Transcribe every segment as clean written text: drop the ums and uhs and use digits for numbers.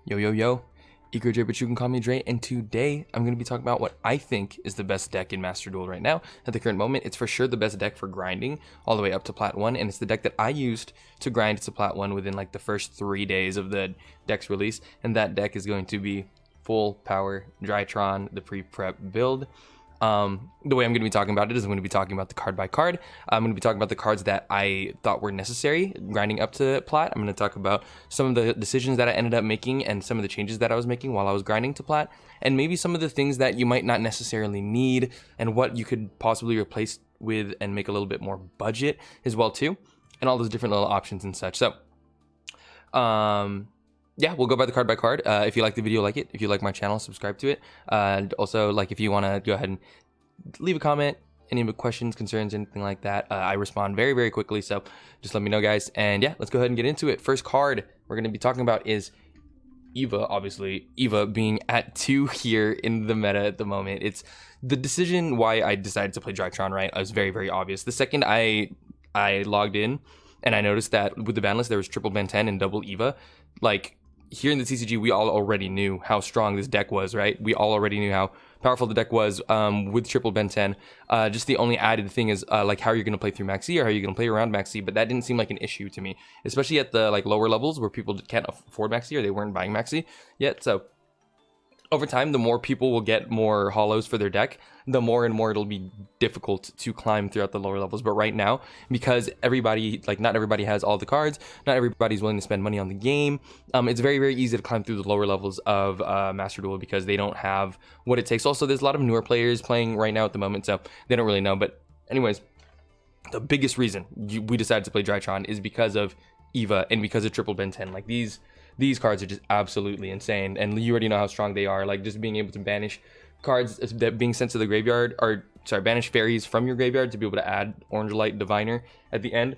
Yo, yo, yo, Eco Dre, but you can call me Dre, and today I'm going to be talking about what I think is the best deck in Master Duel right now. At the current moment, it's for sure the best deck for grinding all the way up to Plat 1, and it's the deck that I used to grind to Plat 1 within like the first 3 days of the deck's release, and that deck is going to be full power Drytron, the pre-prep build. The way I'm going to be talking about it is I'm going to be talking about the card by card. I'm going to be talking about the cards that I thought were necessary grinding up to Plat. I'm going to talk about some of the decisions that I ended up making and some of the changes that I was making while I was grinding to Plat, and maybe some of the things that you might not necessarily need and what you could possibly replace with and make a little bit more budget as well too, and all those different little options and such. So yeah, we'll go by the card by card. If you like the video, like it. If you like my channel, subscribe to it. And also, like, if you want to go ahead and leave a comment, any questions, concerns, anything like that, I respond very, very quickly. So just let me know, guys. And yeah, let's go ahead and get into it. First card we're going to be talking about is Eva. Obviously, Eva being at 2 here in the meta at the moment. It's the decision why I decided to play Drytron, right? It was very, very obvious. The second I logged in and I noticed that with the ban list, there was triple Ben 10 and double Eva. Like, here in the TCG, we all already knew how strong this deck was, right? We all already knew how powerful the deck was with triple Ben 10. Just the only added thing is like how you're going to play through Maxi or how you're going to play around Maxi, but that didn't seem like an issue to me, especially at the like lower levels where people can't afford Maxi or they weren't buying Maxi yet. So over time, the more people will get more hollows for their deck, the more and more it'll be difficult to climb throughout the lower levels. But right now, because everybody, like not everybody has all the cards, not everybody's willing to spend money on the game, it's very, very easy to climb through the lower levels of Master Duel because they don't have what it takes. Also, there's a lot of newer players playing right now at the moment, so they don't really know. But anyways, the biggest reason we decided to play Drytron is because of Eva and because of triple Ben 10. Like these cards are just absolutely insane, and you already know how strong they are. Like just being able to banish cards that being sent to the graveyard, or sorry, banish fairies from your graveyard to be able to add Orange Light Diviner at the end.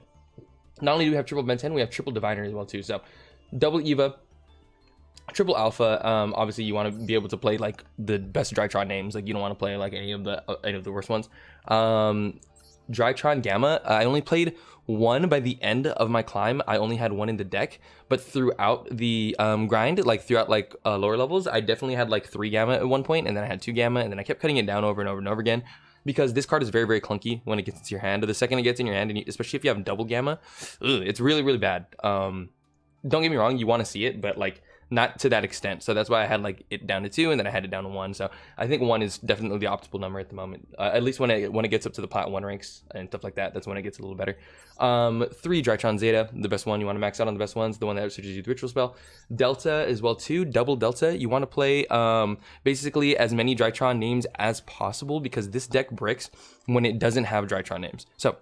Not only do we have triple Ben 10, we have triple Diviner as well too. So double Eva, triple Alpha. Obviously you want to be able to play like the best Drytron names. Like you don't want to play like any of the worst ones. Drytron Gamma, I only played 1 by the end of my climb. I only had 1 in the deck, but throughout the grind, like throughout like lower levels, I definitely had like 3 Gamma at one point, and then I had 2 Gamma, and then I kept cutting it down over and over and over again because this card is very, very clunky when it gets into your hand. The second it gets in your hand, and especially if you have double Gamma, it's really, really bad. Don't get me wrong, you want to see it, but like not to that extent. So that's why I had like it down to 2, and then I had it down to 1. So I think 1 is definitely the optimal number at the moment. At least when it gets up to the Plat 1 ranks and stuff like that, that's when it gets a little better. 3 Drytron Zeta, the best one. You want to max out on the best ones, the one that switches you the ritual spell. Delta as well too, double Delta. You want to play basically as many Drytron names as possible because this deck bricks when it doesn't have Drytron names. So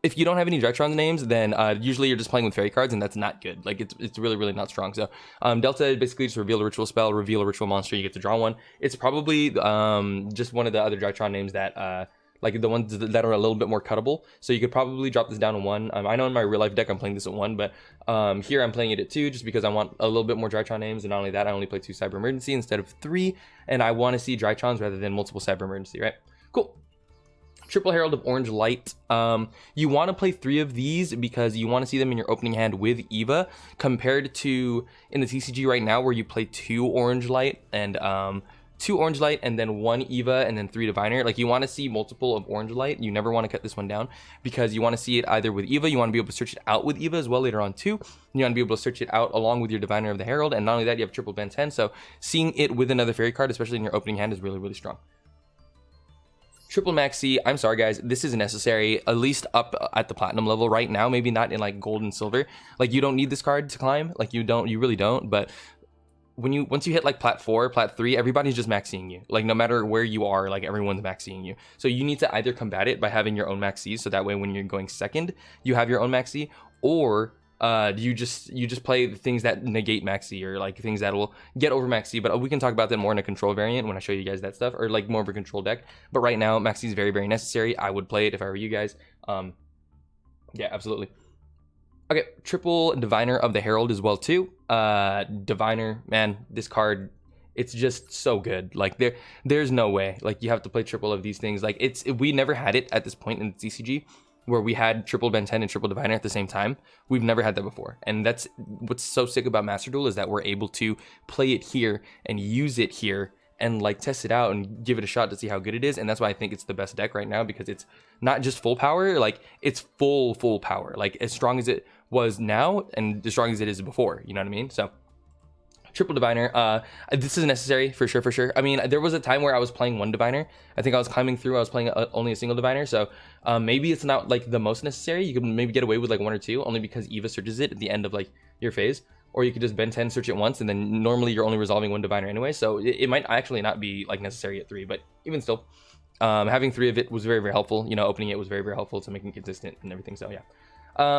if you don't have any Drytron names, then usually you're just playing with fairy cards, and that's not good. Like it's really, really not strong. So Delta basically just reveal a ritual spell, reveal a ritual monster, you get to draw one. It's probably just one of the other Drytron names that like the ones that are a little bit more cuttable. So you could probably drop this down to 1. I know in my real life deck I'm playing this at 1, but here I'm playing it at 2 just because I want a little bit more Drytron names. And not only that, I only play 2 Cyber Emergency instead of 3, and I want to see Drytrons rather than multiple Cyber Emergency, right? Cool. Triple Herald of Orange Light. You want to play 3 of these because you want to see them in your opening hand with Eva, compared to in the TCG right now where you play 2 Orange Light and 2 Orange Light and then 1 Eva and then 3 Diviner. Like you want to see multiple of Orange Light. You never want to cut this one down because you want to see it either with Eva. You want to be able to search it out with Eva as well later on too. You want to be able to search it out along with your Diviner of the Herald, and not only that, you have triple Ben 10. So seeing it with another fairy card, especially in your opening hand, is really, really strong. Triple Maxi, I'm sorry guys, this is necessary, at least up at the platinum level right now, maybe not in like gold and silver. Like you don't need this card to climb, like you really don't, but once you hit like Plat 4, Plat 3, everybody's just maxing you. Like no matter where you are, like everyone's maxing you. So you need to either combat it by having your own maxis, so that way when you're going second, you have your own maxi, or you just play the things that negate Maxi, or like things that will get over Maxi, but we can talk about that more in a control variant when I show you guys that stuff, or like more of a control deck. But right now Maxi is very, very necessary. I would play it if I were you guys. Yeah, absolutely. Okay, triple Diviner of the Herald as well too. Diviner, man, this card, it's just so good. Like there's no way, like you have to play triple of these things. Like we never had it at this point in the TCG. where we had triple Ben 10 and triple Diviner at the same time. We've never had that before. And that's what's so sick about Master Duel, is that we're able to play it here and use it here and like test it out and give it a shot to see how good it is. And that's why I think it's the best deck right now, because it's not just full power, like it's full power, like as strong as it was now and as strong as it is before, you know what I mean? So triple Diviner, this is necessary for sure. I mean, there was a time where I was playing one Diviner. I think I was climbing through, I was playing only a single Diviner, so maybe it's not like the most necessary. You could maybe get away with like 1 or 2, only because Eva searches it at the end of like your phase. Or you could just Ben 10, search it once, and then normally you're only resolving 1 Diviner anyway, so it might actually not be like necessary at 3, but even still, having 3 of it was very helpful. You know, opening it was very helpful to making it consistent and everything, so yeah.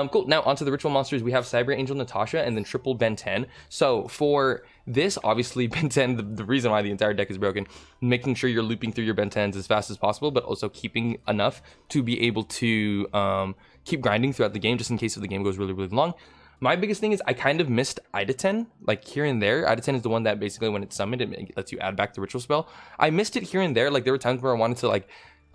Cool, now onto the ritual monsters. We have Cyber Angel Natasha and then triple Ben 10. So for this, obviously Ben 10, the reason why the entire deck is broken, making sure you're looping through your Ben 10s as fast as possible, but also keeping enough to be able to keep grinding throughout the game, just in case if the game goes really long. My biggest thing is I kind of missed Ida 10, like here and there. Ida 10 is the one that basically when it's summoned, it lets you add back the ritual spell. I missed it here and there. Like there were times where I wanted to like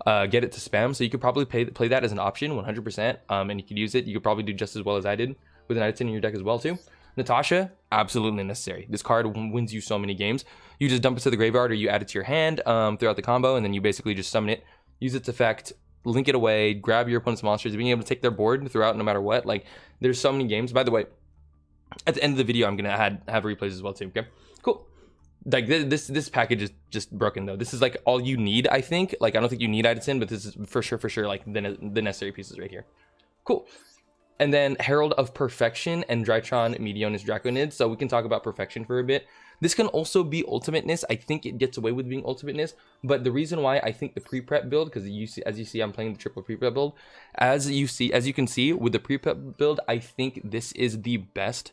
get it to spam, so you could probably play that as an option 100%, and you could use it. You could probably do just as well as I did with an Ida 10 in your deck as well too. Natasha, absolutely necessary. This card wins you so many games. You just dump it to the graveyard or you add it to your hand throughout the combo, and then you basically just summon it, use its effect, link it away, grab your opponent's monsters, being able to take their board throughout no matter what. Like there's so many games. By the way, at the end of the video I'm gonna have replays as well too. Okay, cool. Like this package is just broken though. This is like all you need, I think. Like I don't think you need Ida 10, but this is for sure like the necessary pieces right here. Cool. And then Herald of Perfection and Drytron Meteonis Draconid. So we can talk about Perfection for a bit. This can also be Ultimateness. I think it gets away with being Ultimateness, but the reason why I think the pre-prep build, because as you see, I'm playing the triple pre-prep build. As you can see with the pre-prep build, I think this is the best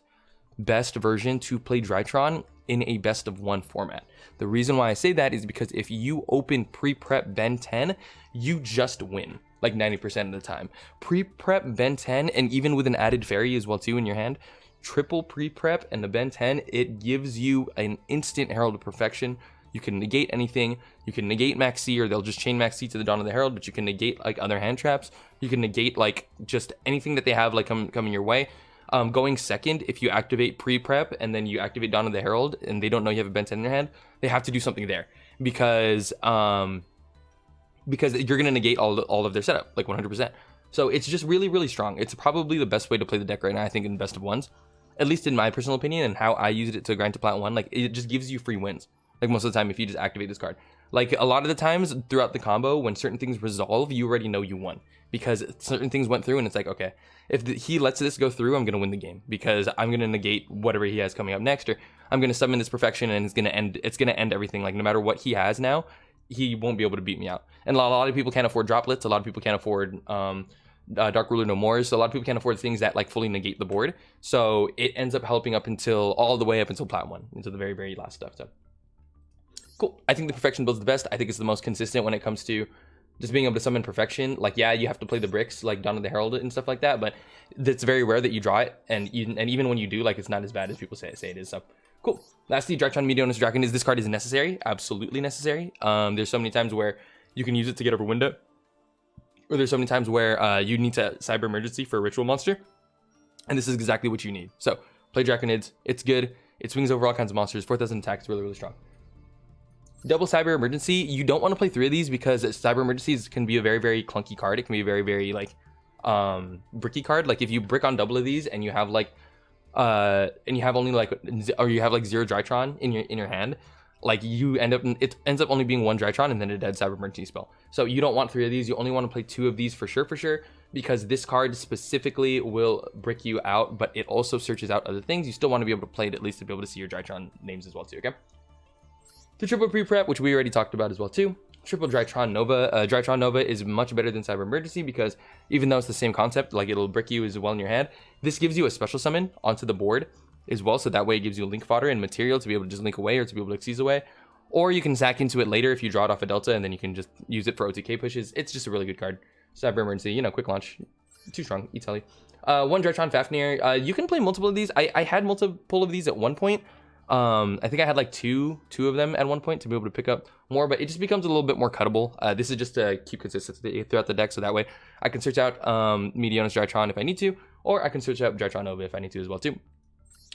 version to play Drytron in a best of 1 format. The reason why I say that is because if you open pre-prep Ben 10, you just win like 90% of the time. Pre-prep Ben 10, and even with an added fairy as well too in your hand, triple pre-prep and the Ben 10, it gives you an instant Herald of Perfection. You can negate anything. You can negate Max C, or they'll just chain Max C to the Dawn of the Herald, but you can negate like other hand traps. You can negate like just anything that they have like coming your way. Going second, if you activate pre-prep and then you activate Dawn of the Herald and they don't know you have a Ben 10 in your hand, they have to do something there because you're going to negate all of their setup, like 100%. So it's just really strong. It's probably the best way to play the deck right now, I think, in best of ones, at least in my personal opinion, and how I used it to grind to Plat 1. Like it just gives you free wins, like most of the time if you just activate this card. Like a lot of the times throughout the combo, when certain things resolve, you already know you won because certain things went through, and it's like, okay, if he lets this go through, I'm going to win the game because I'm going to negate whatever he has coming up next, or I'm going to summon this Perfection and it's going to end everything. Like no matter what he has now, he won't be able to beat me out. And a lot of people can't afford droplets. A lot of people can't afford Dark Ruler No More. So a lot of people can't afford things that like fully negate the board. So it ends up helping up until all the way up until Plat 1, until the very last stuff. So cool. I think the Perfection build's the best. I think it's the most consistent when it comes to just being able to summon Perfection. Like, yeah, you have to play the bricks, like Dawn of the Herald and stuff like that, but it's very rare that you draw it, and even when you do, like, it's not as bad as people say it is. So cool. Lastly, Drytron Meteonis Dragon is this card is necessary, absolutely necessary. There's so many times where you can use it to get over window, or there's so many times where you need to Cyber Emergency for a ritual monster, and this is exactly what you need. So play Draconids, it's good. It swings over all kinds of monsters. 4,000 attack is really strong. Double Cyber Emergency, you don't want to play 3 of these because Cyber Emergencies can be a very clunky card. It can be a very like bricky card. Like if you brick on double of these and you have like and you have only like, or you have like 0 Drytron in your hand, like it ends up only being 1 Drytron and then a dead Cyber Emergency spell. So you don't want 3 of these. You only want to play 2 of these for sure, because this card specifically will brick you out, but it also searches out other things. You still want to be able to play it at least to be able to see your Drytron names as well too, okay? The triple pre-prep, which we already talked about as well too. Triple Drytron Nova. Drytron Nova is much better than Cyber Emergency because even though it's the same concept, like it'll brick you as well in your hand, this gives you a special summon onto the board as well, so that way it gives you link fodder and material to be able to just link away or to be able to seize away. Or you can sack into it later if you draw it off a Delta, and then you can just use it for OTK pushes. It's just a really good card. Cyber Emergency, you know, quick launch. Too strong, Italy. 1 Drytron Fafnir. You can play multiple of these. I had multiple of these at one point. I think I had like two of them at one point to be able to pick up more, but it just becomes a little bit more cuttable. This is just to keep consistency throughout the deck, so that way I can search out Meteonis Drytron if I need to, or I can search out Drytron Nova if I need to as well too.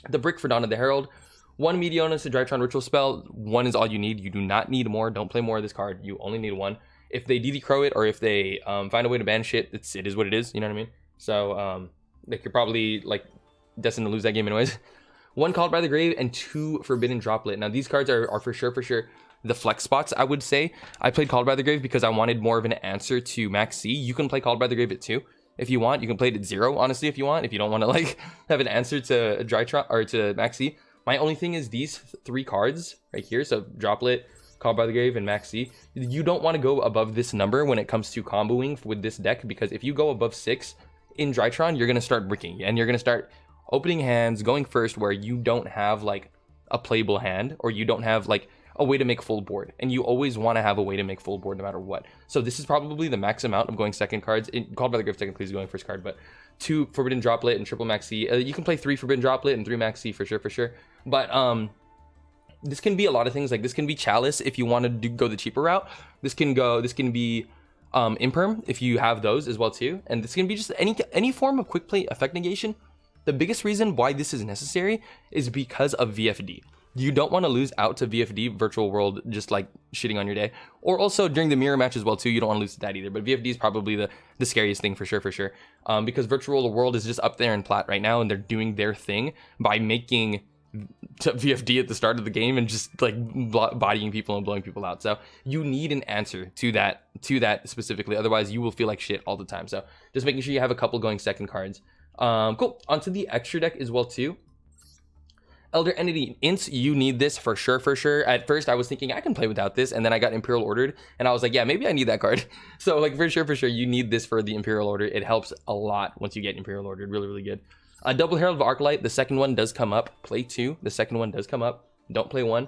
The brick for Dawn of the Herald. 1 Meteonis, a Drytron ritual spell. 1 is all you need. You do not need more. Don't play more of this card. You only need 1. If they DD Crow it, or if they find a way to banish it, it is what it is. You know what I mean? So like you're probably like destined to lose that game anyways. 1 Called by the Grave and 2 Forbidden Droplet. Now these cards are for sure the flex spots, I would say. I played Called by the Grave because I wanted more of an answer to Max C. You can play Called by the Grave at 2 if you want. You can play it at 0, honestly, if you want. If you don't want to like have an answer to Drytron or to Max C. My only thing is these 3 cards right here. So Droplet, Called by the Grave, and Max C. You don't want to go above this number when it comes to comboing with this deck, because if you go above 6 in Drytron, you're going to start bricking and you're going to start opening hands, going first where you don't have like a playable hand, or you don't have like a way to make full board, and you always want to have a way to make full board no matter what. So this is probably the max amount of going second cards. Called by the Grave technically is going first card, but 2 Forbidden Droplet and triple Max C. You can play 3 Forbidden Droplet and 3 Max C for sure. But this can be a lot of things. Like this can be Chalice if you want to go the cheaper route. This can be Imperm if you have those as well too. And this can be just any form of quick play effect negation. The biggest reason why this is necessary is because of VFD. You don't want to lose out to VFD, Virtual World, just like shitting on your day. Or also during the mirror match as well too, you don't want to lose to that either. But VFD is probably the scariest thing for sure. Because Virtual World is just up there in Plat right now, and they're doing their thing by making VFD at the start of the game and just like bodying people and blowing people out. So you need an answer to that specifically. Otherwise, you will feel like shit all the time. So just making sure you have a couple going second cards. Cool. Onto the extra deck as well too. Elder Entity Ints, you need this for sure. At first, I was thinking I can play without this, and then I got Imperial Ordered, and I was like, yeah, maybe I need that card. So like for sure, you need this for the Imperial Order. It helps a lot once you get Imperial Ordered. Really good. Double Herald of Arclight. The second one does come up. Play 2. The second one does come up. Don't play 1.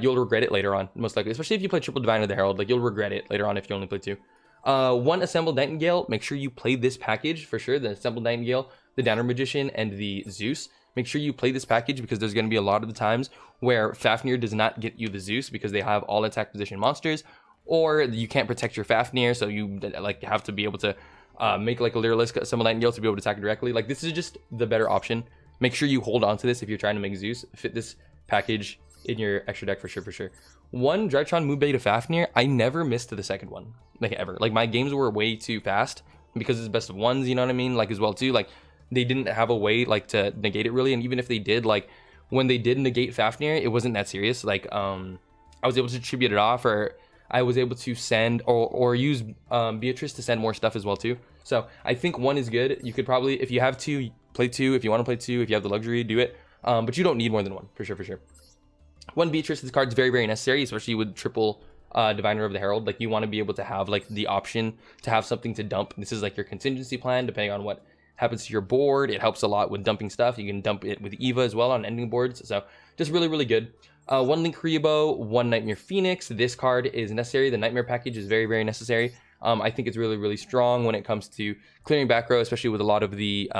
You'll regret it later on, most likely. Especially if you play Triple Divine of the Herald. Like you'll regret it later on if you only play 2. 1 Assembled Nightingale. Make sure you play this package for sure. The Assembled Nightingale, the Downer Magician, and the Zeus. Make sure you play this package because there's going to be a lot of the times where Fafnir does not get you the Zeus because they have all attack position monsters, or you can't protect your Fafnir, so you like have to be able to make like a Lyrilisk Assembled Nightingale to be able to attack it directly. Like this is just the better option. Make sure you hold on to this if you're trying to make Zeus. Fit this package in your extra deck for sure. 1 Drytron Moon Beta Fafnir. I never missed the second one, like ever. Like my games were way too fast because it's best of ones, you know what I mean? Like as well too, like they didn't have a way like to negate it really, and even if they did, like when they did negate Fafnir, it wasn't that serious. Like I was able to tribute it off, or I was able to send or use Beatrice to send more stuff as well too. So I think 1 is good. You could probably, if you have 2, play 2. If you want to play 2, if you have the luxury, do it. But you don't need more than 1 for sure. 1 Beatrice, this card's very necessary, especially with triple Diviner of the Herald. Like you want to be able to have like the option to have something to dump. This is like your contingency plan depending on what happens to your board. It helps a lot with dumping stuff. You can dump it with Eva as well on ending boards. So just really good. 1 Link Rebo, 1 Nightmare Phoenix. This card is necessary. The Nightmare package is very necessary. I think it's really strong when it comes to clearing back row, especially with a lot of the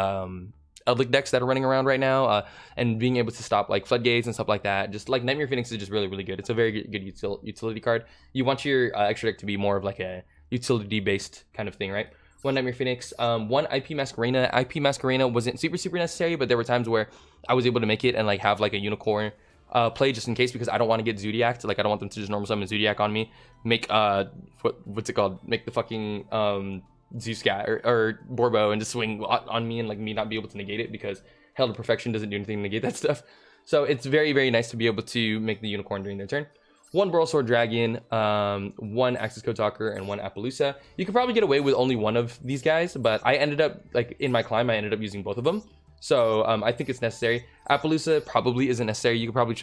Eldlik decks that are running around right now, and being able to stop like floodgates and stuff like that. Just like Nightmare Phoenix is just really good. It's a very good utility card. You want your extra deck to be more of like a utility based kind of thing, right? 1 Nightmare Phoenix, 1 IP Masquerena. IP Masquerena wasn't super necessary, but there were times where I was able to make it and like have like a unicorn play just in case, because I don't want to get Zodiac. Like I don't want them to just normal summon Zodiac on me. Make what's it called? Make the fucking Zeuscat or Borbo and just swing on me and like me not be able to negate it, because Hell to Perfection doesn't do anything to negate that stuff. So it's very nice to be able to make the unicorn during their turn. 1 Burl Sword Dragon, 1 Access Code Talker, and 1 Appaloosa. You could probably get away with only 1 of these guys, but I ended up, like, in my climb, I ended up using both of them. So I think it's necessary. Appaloosa probably isn't necessary. You could probably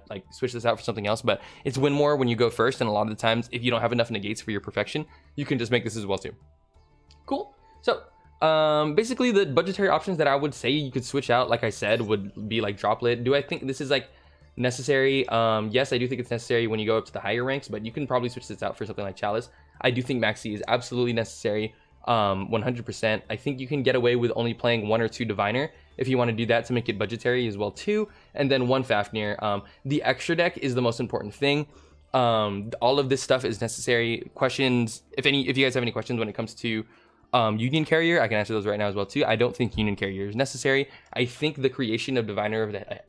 like switch this out for something else, but it's win more when you go first, and a lot of the times, if you don't have enough negates for your perfection, you can just make this as well too. Cool. So basically the budgetary options that I would say you could switch out, like I said, would be like Droplet. Do I think this is like necessary? Yes, I do think it's necessary when you go up to the higher ranks, but you can probably switch this out for something like Chalice. I do think Maxi is absolutely necessary, 100%. I think you can get away with only playing 1 or 2 Diviner if you want to do that to make it budgetary as well too. And then 1 Fafnir. The extra deck is the most important thing. All of this stuff is necessary. Questions, if you guys have any questions when it comes to Union Carrier, I can answer those right now as well too. I don't think Union Carrier is necessary. I think the creation of Diviner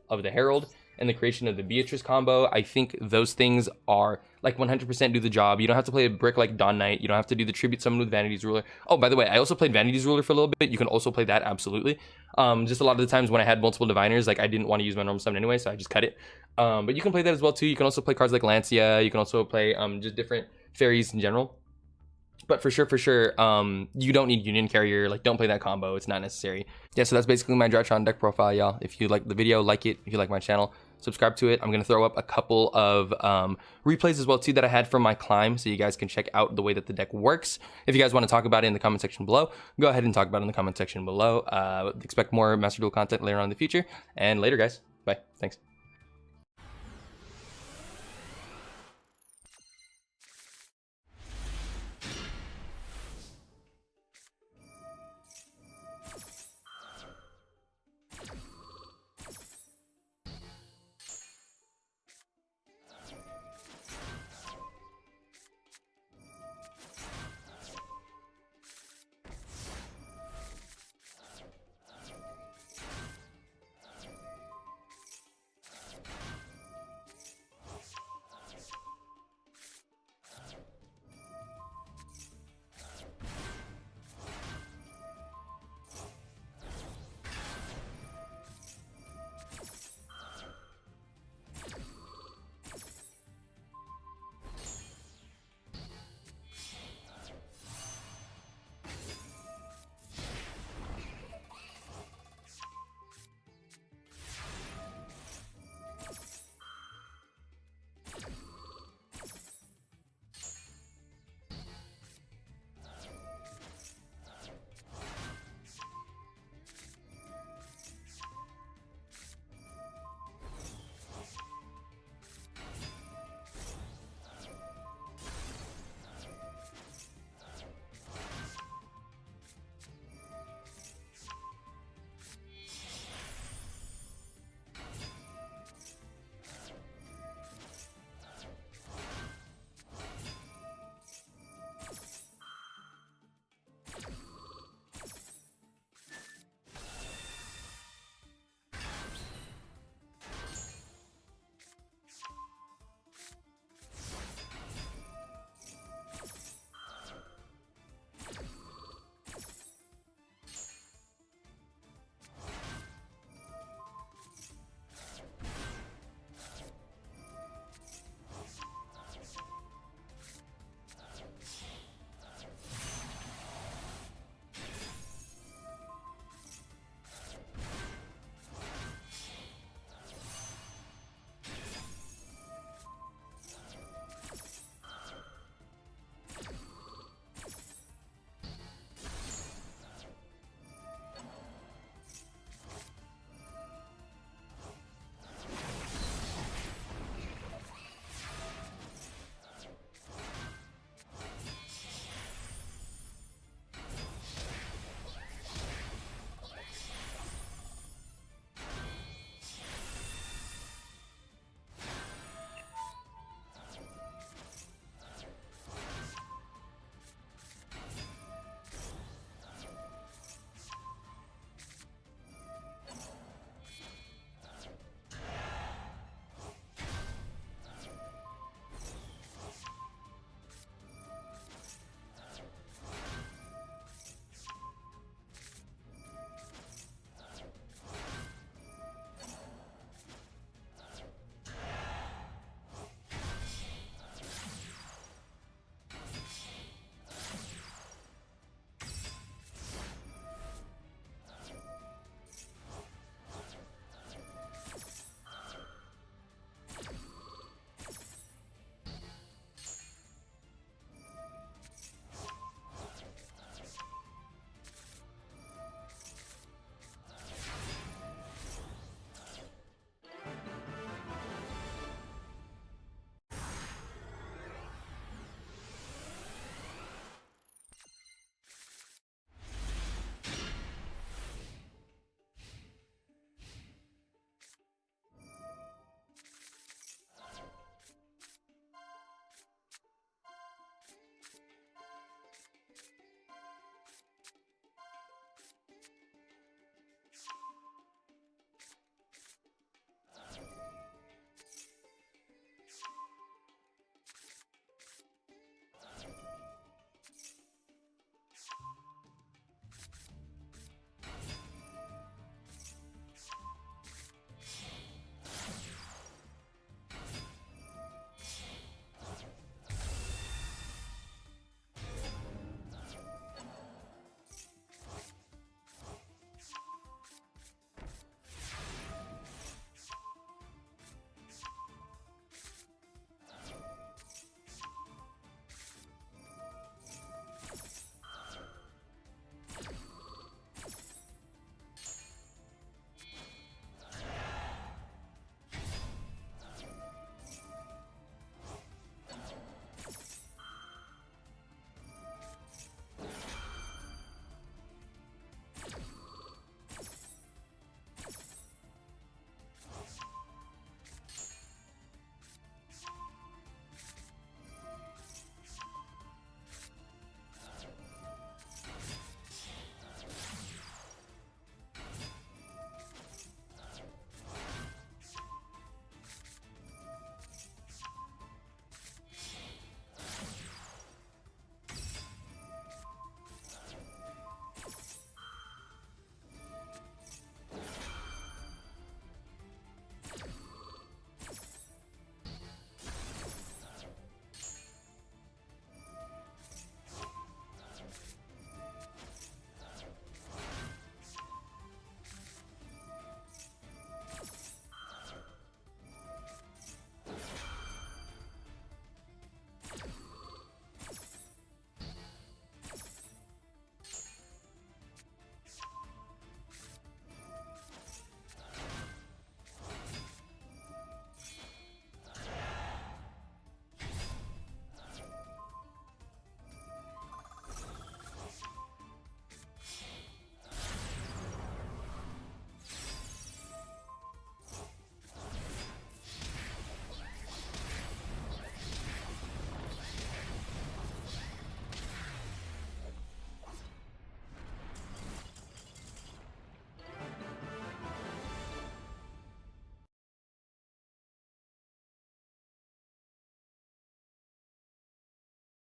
of the Herald and the creation of the Beatrice combo, I think those things are like 100% do the job. You don't have to play a brick like Dawn Knight. You don't have to do the tribute summon with Vanity's Ruler. Oh, by the way, I also played Vanity's Ruler for a little bit. You can also play that, absolutely. Just a lot of the times when I had multiple Diviners, like I didn't want to use my normal summon anyway, so I just cut it. But you can play that as well too. You can also play cards like Lancia. You can also play just different fairies in general. But for sure, you don't need Union Carrier. Like, don't play that combo. It's not necessary. Yeah, so that's basically my Drytron deck profile, y'all. If you like the video, like it. If you like my channel, subscribe to it. I'm going to throw up a couple of replays as well, too, that I had from my climb, so you guys can check out the way that the deck works. If you guys want to talk about it in the comment section below, go ahead and talk about it in the comment section below. Expect more Master Duel content later on in the future. And later, guys. Bye. Thanks.